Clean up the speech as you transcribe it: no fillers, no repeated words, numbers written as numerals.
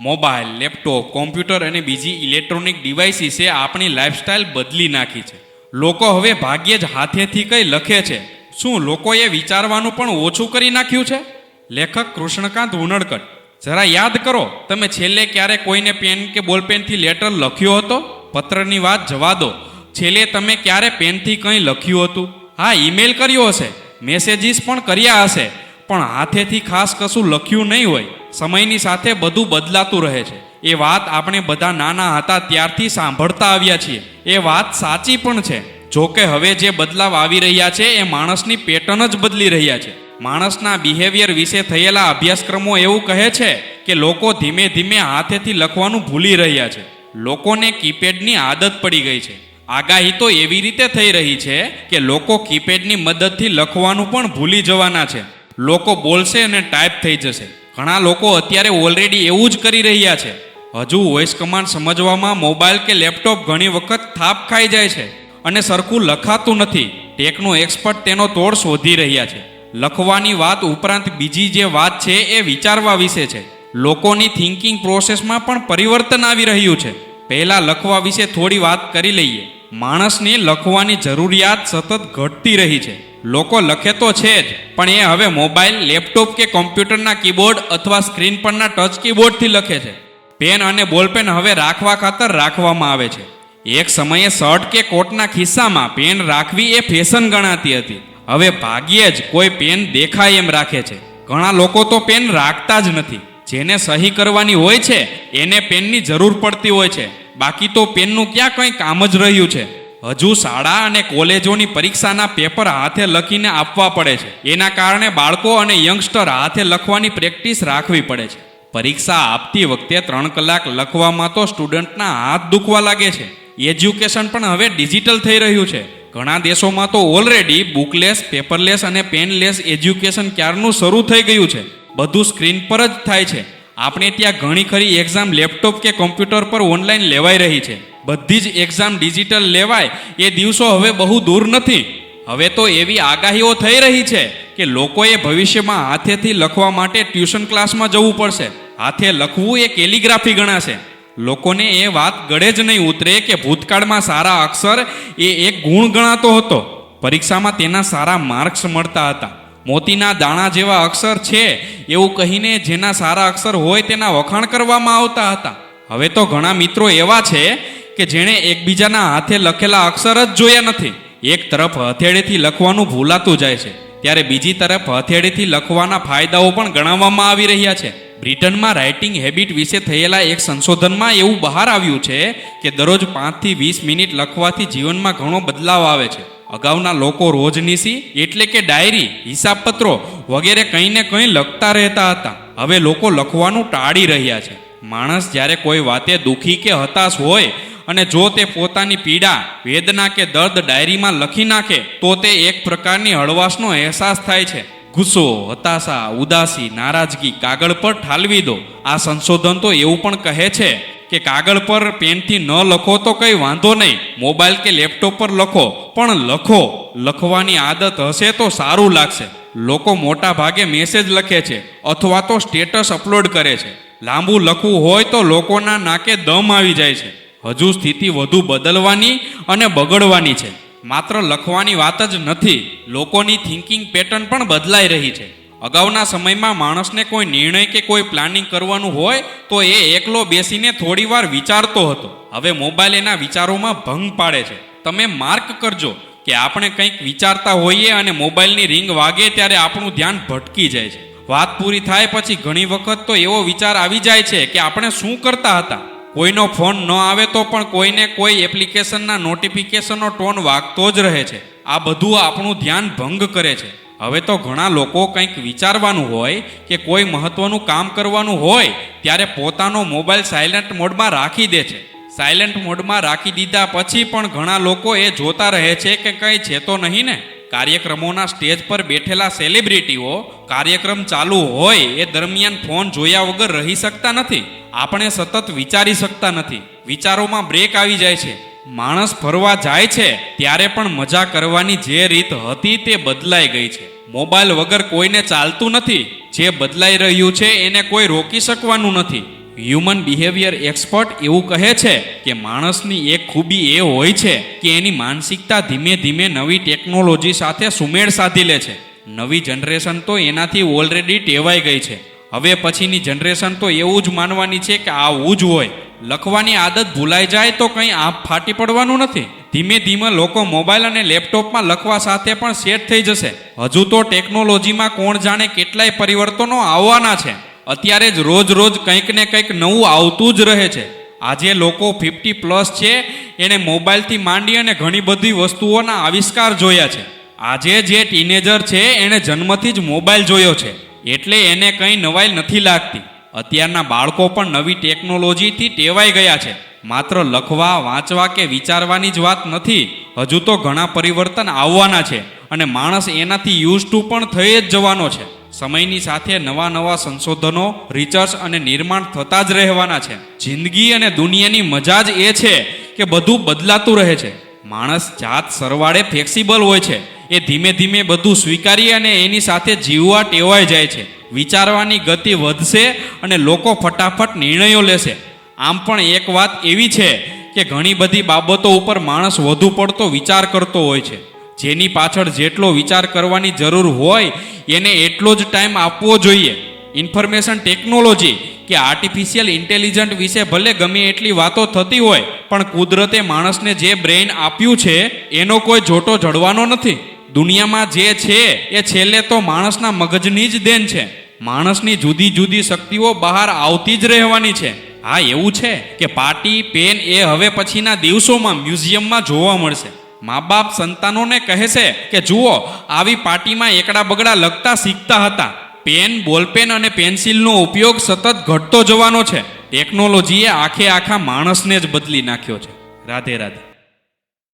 Mobile, laptop, computer અને બીજી electronic ડિવાઇસીસે આપણી લાઈફસ્ટાઈલ બદલી નાખી છે. લોકો હવે ભાગ્યે જ હાથેથી કંઈ લખે છે. શું લોકોએ વિચારવાનું પણ ઓછું કરી નાખ્યું છે? લેખક કૃષ્ણકાંત ઉનડકટ. જરા યાદ કરો, તમે છેલ્લે ક્યારે કોઈને પેન કે બોલપેનથી લેટર લખ્યો હતો? પત્રની વાત જવા દો, છેલ્લે તમે ક્યારે પેનથી કંઈ લખ્યું હતું? હા, ઈમેલ કર્યો હશે, મેસેજીસ પણ કર્યા હશે, પણ હાથેથી ખાસ કશું લખ્યું નહીં હોય. સમયની સાથે બધું બદલાતું રહે છે. એ વાત આપણે બધા નાના હતા ત્યારથી સાંભળતા આવ્યા છીએ. એ વાત સાચી પણ છે. જોકે હવે જે બદલાવ આવી રહ્યા છે એ માણસની પેટર્ન જ બદલી રહ્યા છે. માણસના બિહેવિયર વિશે થયેલા અભ્યાસક્રમો એવું કહે છે કે લોકો ધીમે ધીમે હાથેથી લખવાનું ભૂલી રહ્યા છે. લોકોને કીપેડની આદત પડી ગઈ છે. આગાહી તો એવી રીતે થઈ રહી છે કે લોકો કીપેડની મદદથી લખવાનું પણ ભૂલી જવાના છે. લોકો બોલશે અને ટાઈપ થઈ જશે. ઘણા લોકો અત્યારે ઓલરેડી એવું જ કરી રહ્યા છે. હજુ વોઇસ કમાન્ડ સમજવામાં મોબાઈલ કે લેપટોપ ઘણી વખત થાપ ખાઈ જાય છે અને સરખું લખાતું નથી. ટેકનો એક્સપર્ટ તેનો તોડ શોધી રહ્યા છે. લખવાની વાત ઉપરાંત બીજી જે વાત છે એ વિચારવા વિશે છે. લોકોની થિંકિંગ પ્રોસેસમાં પણ પરિવર્તન આવી રહ્યું છે. પહેલાં લખવા વિશે થોડી વાત કરી લઈએ. માણસની લખવાની જરૂરિયાત સતત ઘટતી રહી છે. લોકો લખે તો છે જ, પણ એ હવે મોબાઈલ, લેપટોપ કે કોમ્પ્યુટરના કીબોર્ડ અથવા સ્ક્રીન પરના ટચ કીબોર્ડથી લખે છે. પેન અને બોલપેન હવે રાખવા ખાતર રાખવામાં આવે છે. એક સમયે શર્ટ કે કોટના ખિસ્સામાં પેન રાખવી એ ફેશન ગણાતી હતી. હવે ભાગ્યે જ કોઈ પેન દેખાય એમ રાખે છે. ઘણા લોકો તો પેન રાખતા જ નથી. જેને સહી કરવાની હોય છે એને પેનની જરૂર પડતી હોય છે. બાકી તો પેનનું ક્યાં કંઈ કામ જ રહ્યું છે. હજુ શાળા અને કોલેજોની પરીક્ષાના પેપર હાથે લખીને આપવા પડે છે. એના કારણે બાળકો અને યંગસ્ટર હાથે લખવાની પ્રેક્ટિસ રાખવી પડે છે. પરીક્ષા આપતી વખતે 3 કલાક લખવામાં તો સ્ટુડન્ટના હાથ દુખવા લાગે છે. એજ્યુકેશન પણ હવે ડિજિટલ થઈ રહ્યું છે. ઘણા દેશોમાં તો ઓલરેડી બુકલેસ, પેપરલેસ અને પેનલેસ એજ્યુકેશન ક્યારનું શરૂ થઈ ગયું છે. બધું સ્ક્રીન પર જ થાય છે. આપણે ત્યાં ઘણી ખરી એક્ઝામ લેપટોપ કે કોમ્પ્યુટર પર ઓનલાઈન લેવાઈ રહી છે. બધી જ એક્ઝામ ડિજિટલ લેવાય એ દિવસો હવે બહુ દૂર નથી. હવે તો એવી આગાહીઓ થઈ રહી છે કે લોકોએ ભવિષ્યમાં હાથેથી લખવા માટે ટ્યુશન ક્લાસમાં જવું પડશે. હાથે લખવું એ કેલિગ્રાફી ગણાશે. લોકોને એ વાત ગળે જ નહીં ઉતરે કે ભૂતકાળમાં સારા અક્ષર એ એક ગુણ ગણાતો હતો. પરીક્ષામાં તેના સારા માર્ક્સ મળતા હતા. મોતીના દાણા જેવા અક્ષર છે એવું કહીને જેના સારા અક્ષર હોય તેના વખાણ કરવામાં આવતા હતા. હવે તો ઘણા મિત્રો એવા છે કે જેણે એકબીજાના હાથે લખેલા અક્ષર જ જોયા નથી. એક તરફ હથેળીથી લખવાનું ભૂલાતું જાય છે, ત્યારે બીજી તરફ હથેળીથી લખવાના ફાયદાઓ પણ ગણાવવામાં આવી રહ્યા છે. બ્રિટનમાં રાઇટિંગ હેબિટ વિશે થયેલા એક સંશોધનમાં એવું બહાર આવ્યું છે કે દરરોજ 5 થી 20 મિનિટ લખવાથી જીવનમાં ઘણો બદલાવ આવે છે. અગાઉના લોકો રોજનીશી એટલે કે ડાયરી, હિસાબપત્રો વગેરે કંઈ ને કંઈ લખતા રહેતા હતા. હવે લોકો લખવાનું ટાળી રહ્યા છે. માણસ જ્યારે કોઈ વાતે દુઃખી કે હતાશ હોય અને જો તે પોતાની પીડા, વેદના કે દર્દ ડાયરીમાં લખી નાખે તો તે એક પ્રકારની હળવાશનો અહેસાસ થાય છે. ગુસ્સો, હતાશા, ઉદાસી, નારાજગી કાગળ પર ઠાલવી દો. આ સંશોધન તો એવું પણ કહે છે કે કાગળ પર પેનથી ન લખો તો કંઈ વાંધો નહીં, મોબાઈલ કે લેપટોપ પર લખો, પણ લખો. લખવાની આદત હશે તો સારું લાગશે. લોકો મોટા ભાગે મેસેજ લખે છે અથવા તો સ્ટેટસ અપલોડ કરે છે. લાંબુ લખવું હોય તો લોકોના નાકે દમ આવી જાય છે. હજુ સ્થિતિ વધુ બદલવાની અને બગડવાની છે. માત્ર લખવાની વાત જ નથી, લોકોની થિંકિંગ પેટર્ન પણ બદલાઈ રહી છે. અગાઉના સમયમાં માણસને કોઈ નિર્ણય કે કોઈ પ્લાનિંગ કરવાનું હોય તો એ એકલો બેસીને થોડી વાર વિચારતો હતો. હવે મોબાઈલ એના વિચારોમાં ભંગ પાડે છે. તમે માર્ક કરજો કે આપણે કંઈક વિચારતા હોઈએ અને મોબાઈલની રિંગ વાગે ત્યારે આપણું ધ્યાન ભટકી જાય છે. વાત પૂરી થાય પછી ઘણી વખત તો એવો વિચાર આવી જાય છે કે આપણે શું કરતા હતા. કોઈનો ફોન ન આવે તો પણ કોઈને કોઈ એપ્લિકેશનના નોટિફિકેશનનો ટોન વાગતો જ રહે છે. આ બધું આપણું ધ્યાન ભંગ કરે છે. હવે તો ઘણા લોકો કંઈક વિચારવાનું હોય કે કોઈ મહત્વનું કામ કરવાનું હોય ત્યારે પોતાનો મોબાઈલ સાયલેન્ટ મોડમાં રાખી દે છે. સાયલેન્ટ મોડમાં રાખી દીધા પછી પણ ઘણા લોકો એ જોતા રહે છે કે કંઈ છે તો નહીં ને. કાર્યક્રમોના સ્ટેજ પર બેઠેલા સેલિબ્રિટીઓ કાર્યક્રમ ચાલુ હોય એ દરમિયાન ફોન જોયા વગર રહી શકતા નથી. આપણે સતત વિચારી શકતા નથી. વિચારોમાં બ્રેક આવી જાય છે. માણસ ફરવા જાય છે ત્યારે પણ મજા કરવાની જે રીત હતી તે બદલાઈ ગઈ છે. મોબાઈલ વગર કોઈને ચાલતું નથી. જે બદલાઈ રહ્યું છે એને કોઈ રોકી શકવાનું નથી. હ્યુમન બિહેવિયર એક્સપર્ટ એવું કહે છે કે માણસની એક ખૂબી એ હોય છે કે એની માનસિકતા ધીમે ધીમે નવી ટેકનોલોજી સાથે સુમેળ સાધી લે છે. નવી જનરેશન તો એનાથી ઓલરેડી ટેવાઈ ગઈ છે. હવે પછીની જનરેશન તો એવું જ માનવાની છે કે આવું જ હોય. લખવાની આદત ભૂલાઈ જાય તો કંઈ આપ ફાટી પડવાનું નથી. ધીમે ધીમે લોકો મોબાઈલ અને લેપટોપમાં લખવા સાથે પણ સેટ થઈ જશે. હજુ તો ટેકનોલોજીમાં કોણ જાણે કેટલાય પરિવર્તનો આવવાના છે. અત્યારે જ રોજ રોજ કંઈક ને કંઈક નવું આવતું જ રહે છે. આજે લોકો 50+ છે, એણે મોબાઈલથી માંડી અને ઘણી બધી વસ્તુઓના આવિષ્કાર જોયા છે. આજે જે ટીનેજર છે એણે જન્મથી જ મોબાઈલ જોયો છે, એટલે એને કંઈ નવાઈ નથી લાગતી. અત્યારના બાળકો પણ નવી ટેકનોલોજીથી ટેવાઈ ગયા છે. માત્ર લખવા, વાંચવા કે વિચારવાની જ વાત નથી. હજુ તો ઘણા પરિવર્તન આવવાના છે અને માણસ એનાથી યુઝ ટુ પણ થઈ જ જવાનો છે. સમયની સાથે નવા નવા સંશોધનો, રિસર્ચ અને નિર્માણ થતા જ રહેવાના છે. જિંદગી અને દુનિયાની મજા જ એ છે કે બધું બદલાતું રહે છે. માણસ જાત સરવાળે ફ્લેક્સિબલ હોય છે. એ ધીમે ધીમે બધું સ્વીકારી અને એની સાથે જીવવા ટેવાઈ જાય છે. વિચારવાની ગતિ વધશે અને લોકો ફટાફટ નિર્ણયો લેશે. આમ પણ એક વાત એવી છે કે ઘણી બધી બાબતો ઉપર માણસ વધુ પડતો વિચાર કરતો હોય છે. જેની પાછળ જેટલો વિચાર કરવાની જરૂર હોય એને એટલો જ ટાઈમ આપવો જોઈએ. ઇન્ફોર્મેશન ટેકનોલોજી કે આર્ટિફિશિયલ ઇન્ટેલિજન્ટ વિશે ભલે ગમે એટલી વાતો થતી હોય, પણ કુદરતે માણસને જે બ્રેઇન આપ્યું છે એનો કોઈ જોટો જડવાનો નથી. દુનિયામાં જે છે એ છેલ્લે તો માણસના મગજની જ દેન છે. માણસની જુદી જુદી શક્તિઓ બહાર આવતી જ રહેવાની છે. હા, એવું છે કે પાટી, પેન એ હવે પછીના દિવસોમાં મ્યુઝિયમમાં જોવા મળશે. મા બાપ સંતાનોને કહેશે કે જુઓ, આવી પાટીમાં એકડા બગડા લખતા શીખતા હતા. પેન, બોલપેન અને પેન્સિલનો ઉપયોગ સતત ઘટતો જવાનો છે. ટેકનોલોજીએ આખે આખા માણસને જ બદલી નાખ્યો છે. રાધે રાધે.